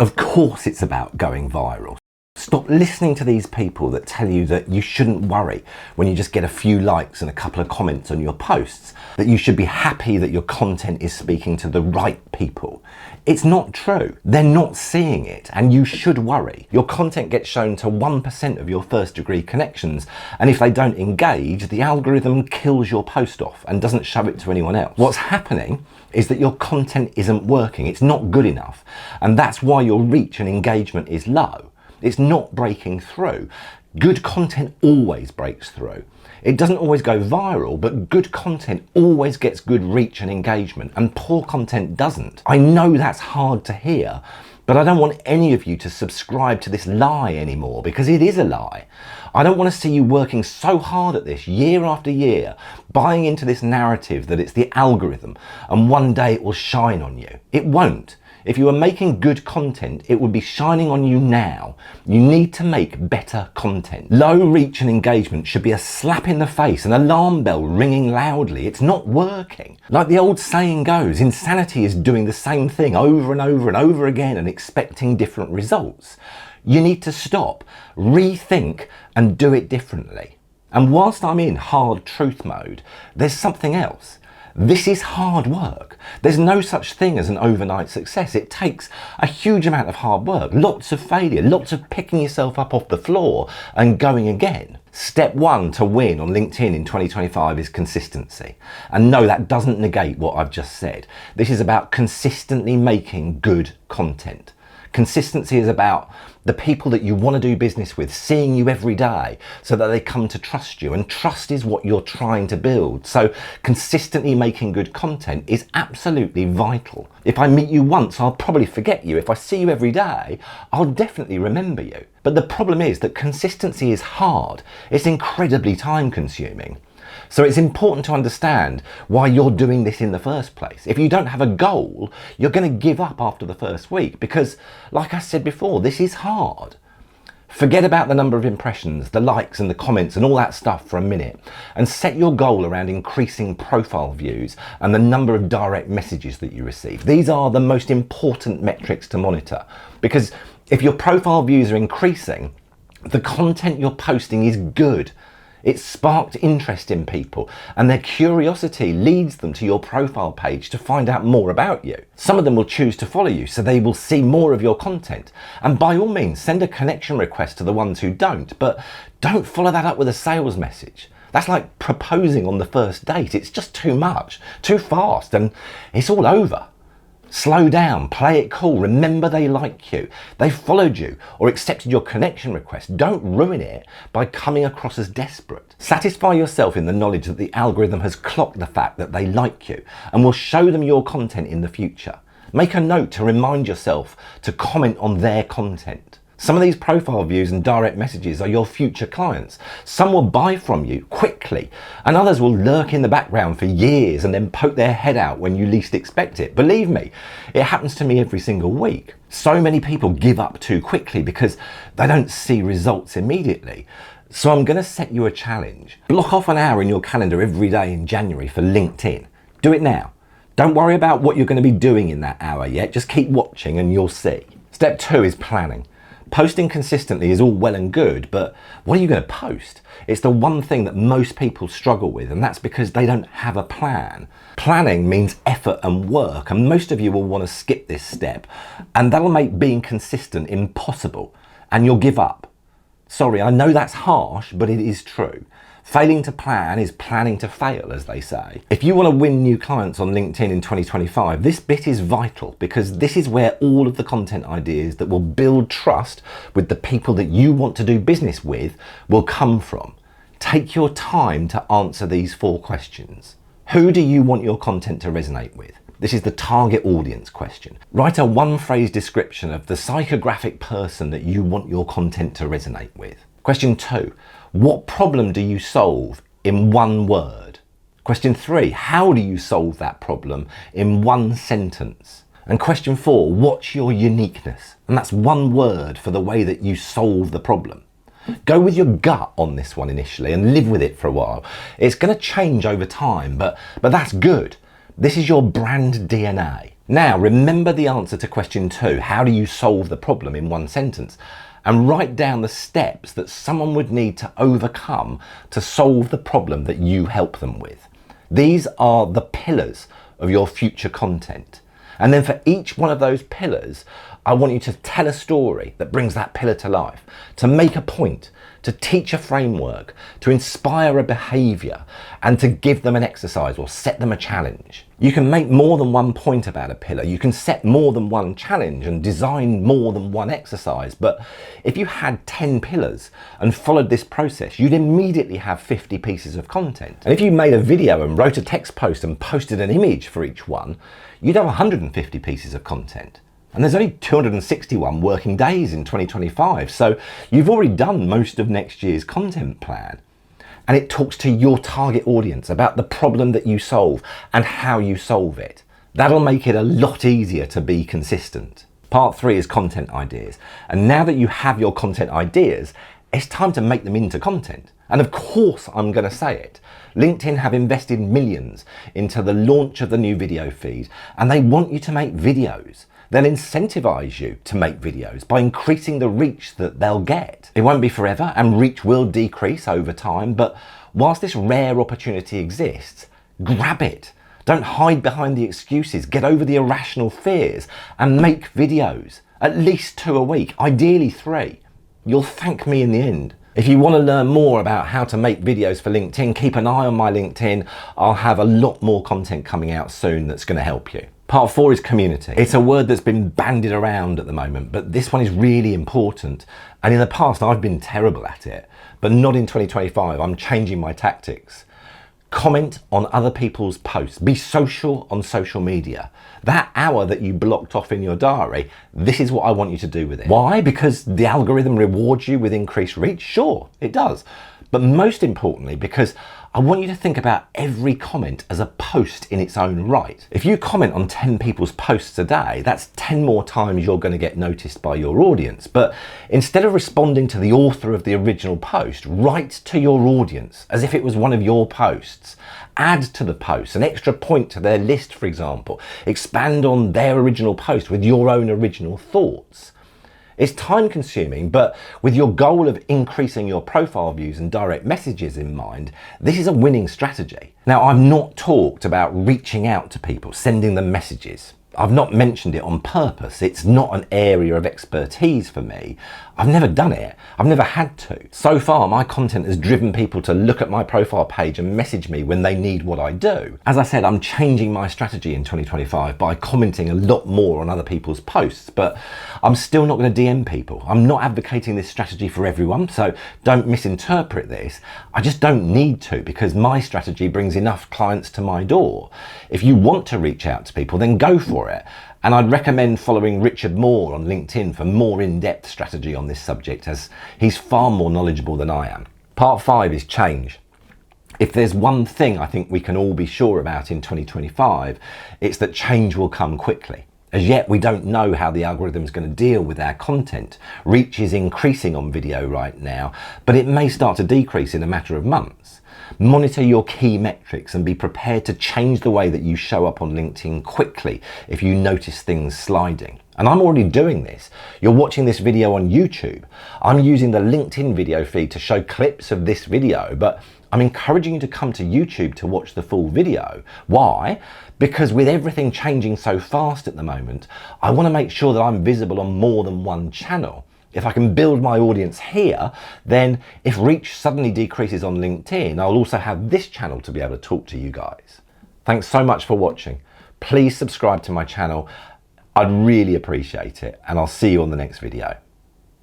Of course it's about going viral. Stop listening to these people that tell you that you shouldn't worry when you just get a few likes and a couple of comments on your posts, that you should be happy that your content is speaking to the right people. It's not true. They're not seeing it, and you should worry. Your content gets shown to 1% of your first degree connections, and if they don't engage, the algorithm kills your post off and doesn't show it to anyone else. What's happening is that your content isn't working. It's not good enough, and that's why your reach and engagement is low. It's not breaking through. Good content always breaks through. It doesn't always go viral, but good content always gets good reach and engagement, and poor content doesn't. I know that's hard to hear, but I don't want any of you to subscribe to this lie anymore, because it is a lie. I don't want to see you working so hard at this year after year, buying into this narrative that it's the algorithm and one day it will shine on you. It won't. If you are making good content, it would be shining on you now. You need to make better content. Low reach and engagement should be a slap in the face, an alarm bell ringing loudly. It's not working. Like the old saying goes, insanity is doing the same thing over and over and over again and expecting different results. You need to stop, rethink, and do it differently. And whilst I'm in hard truth mode, there's something else. This is hard work. There's no such thing as an overnight success. It takes a huge amount of hard work, lots of failure, lots of picking yourself up off the floor and going again. Step one to win on LinkedIn in 2025 is consistency. And no, that doesn't negate what I've just said. This is about consistently making good content. Consistency is about the people that you want to do business with seeing you every day so that they come to trust you, and trust is what you're trying to build. So consistently making good content is absolutely vital. If I meet you once, I'll probably forget you. If I see you every day, I'll definitely remember you. But the problem is that consistency is hard. It's incredibly time consuming. So it's important to understand why you're doing this in the first place. If you don't have a goal, you're going to give up after the first week because, like I said before, this is hard. Forget about the number of impressions, the likes and the comments and all that stuff for a minute, and set your goal around increasing profile views and the number of direct messages that you receive. These are the most important metrics to monitor, because if your profile views are increasing, the content you're posting is good. It's sparked interest in people, and their curiosity leads them to your profile page to find out more about you. Some of them will choose to follow you, so they will see more of your content. And by all means, send a connection request to the ones who don't, but don't follow that up with a sales message. That's like proposing on the first date. It's just too much, too fast, and it's all over. Slow down, play it cool, remember they like you, they followed you or accepted your connection request. Don't ruin it by coming across as desperate. Satisfy yourself in the knowledge that the algorithm has clocked the fact that they like you and will show them your content in the future. Make a note to remind yourself to comment on their content. Some of these profile views and direct messages are your future clients. Some will buy from you quickly, and others will lurk in the background for years and then poke their head out when you least expect it. Believe me, it happens to me every single week. So many people give up too quickly because they don't see results immediately. So I'm going to set you a challenge. Block off an hour in your calendar every day in January for LinkedIn. Do it now. Don't worry about what you're going to be doing in that hour yet. Just keep watching and you'll see. Step 2 is planning. Posting consistently is all well and good, but what are you going to post? It's the one thing that most people struggle with, and that's because they don't have a plan. Planning means effort and work, and most of you will want to skip this step, and that'll make being consistent impossible, and you'll give up. Sorry, I know that's harsh, but it is true. Failing to plan is planning to fail, as they say. If you want to win new clients on LinkedIn in 2025, this bit is vital, because this is where all of the content ideas that will build trust with the people that you want to do business with will come from. Take your time to answer these 4 questions. Who do you want your content to resonate with? This is the target audience question. Write a 1-phrase description of the psychographic person that you want your content to resonate with. Question 2, what problem do you solve in 1 word? Question 3, how do you solve that problem in 1 sentence? And question 4, what's your uniqueness? And that's 1 word for the way that you solve the problem. Go with your gut on this one initially and live with it for a while. It's going to change over time, but that's good. This is your brand DNA. Now, remember the answer to question 2. How do you solve the problem in one sentence? And write down the steps that someone would need to overcome to solve the problem that you help them with. These are the pillars of your future content. And then for each one of those pillars, I want you to tell a story that brings that pillar to life, to make a point, to teach a framework, to inspire a behaviour, and to give them an exercise or set them a challenge. You can make more than one point about a pillar. You can set more than one challenge and design more than one exercise. But if you had 10 pillars and followed this process, you'd immediately have 50 pieces of content. And if you made a video and wrote a text post and posted an image for each one, you'd have 150 pieces of content. And there's only 261 working days in 2025, so you've already done most of next year's content plan. And it talks to your target audience about the problem that you solve and how you solve it. That'll make it a lot easier to be consistent. Part 3 is content ideas. And now that you have your content ideas, it's time to make them into content. And of course, I'm going to say it. LinkedIn have invested millions into the launch of the new video feed, and they want you to make videos. They'll incentivize you to make videos by increasing the reach that they'll get. It won't be forever and reach will decrease over time, but whilst this rare opportunity exists, grab it. Don't hide behind the excuses, get over the irrational fears and make videos, at least 2 a week, ideally 3. You'll thank me in the end. If you want to learn more about how to make videos for LinkedIn, keep an eye on my LinkedIn. I'll have a lot more content coming out soon that's going to help you. Part 4 is community. It's a word that's been bandied around at the moment, but this one is really important. And in the past, I've been terrible at it, but not in 2025. I'm changing my tactics. Comment on other people's posts. Be social on social media. That hour that you blocked off in your diary, this is what I want you to do with it. Why? Because the algorithm rewards you with increased reach? Sure, it does. But most importantly, because I want you to think about every comment as a post in its own right. If you comment on 10 people's posts a day, that's 10 more times you're going to get noticed by your audience. But instead of responding to the author of the original post, write to your audience as if it was one of your posts. Add to the post an extra point to their list, for example. Expand on their original post with your own original thoughts. It's time consuming, but with your goal of increasing your profile views and direct messages in mind, this is a winning strategy. Now, I've not talked about reaching out to people, sending them messages. I've not mentioned it on purpose. It's not an area of expertise for me. I've never done it. I've never had to. So far, my content has driven people to look at my profile page and message me when they need what I do. As I said, I'm changing my strategy in 2025 by commenting a lot more on other people's posts, but I'm still not going to DM people. I'm not advocating this strategy for everyone, so don't misinterpret this. I just don't need to because my strategy brings enough clients to my door. If you want to reach out to people, then go for it. And I'd recommend following Richard Moore on LinkedIn for more in-depth strategy on this subject, as he's far more knowledgeable than I am. Part 5 is change. If there's one thing I think we can all be sure about in 2025, it's that change will come quickly. As yet, we don't know how the algorithm is going to deal with our content. Reach is increasing on video right now, but it may start to decrease in a matter of months. Monitor your key metrics and be prepared to change the way that you show up on LinkedIn quickly if you notice things sliding. And I'm already doing this. You're watching this video on YouTube. I'm using the LinkedIn video feed to show clips of this video, but I'm encouraging you to come to YouTube to watch the full video. Why? Because with everything changing so fast at the moment, I want to make sure that I'm visible on more than one channel. If I can build my audience here, then if reach suddenly decreases on LinkedIn, I'll also have this channel to be able to talk to you guys. Thanks so much for watching. Please subscribe to my channel. I'd really appreciate it, and I'll see you on the next video.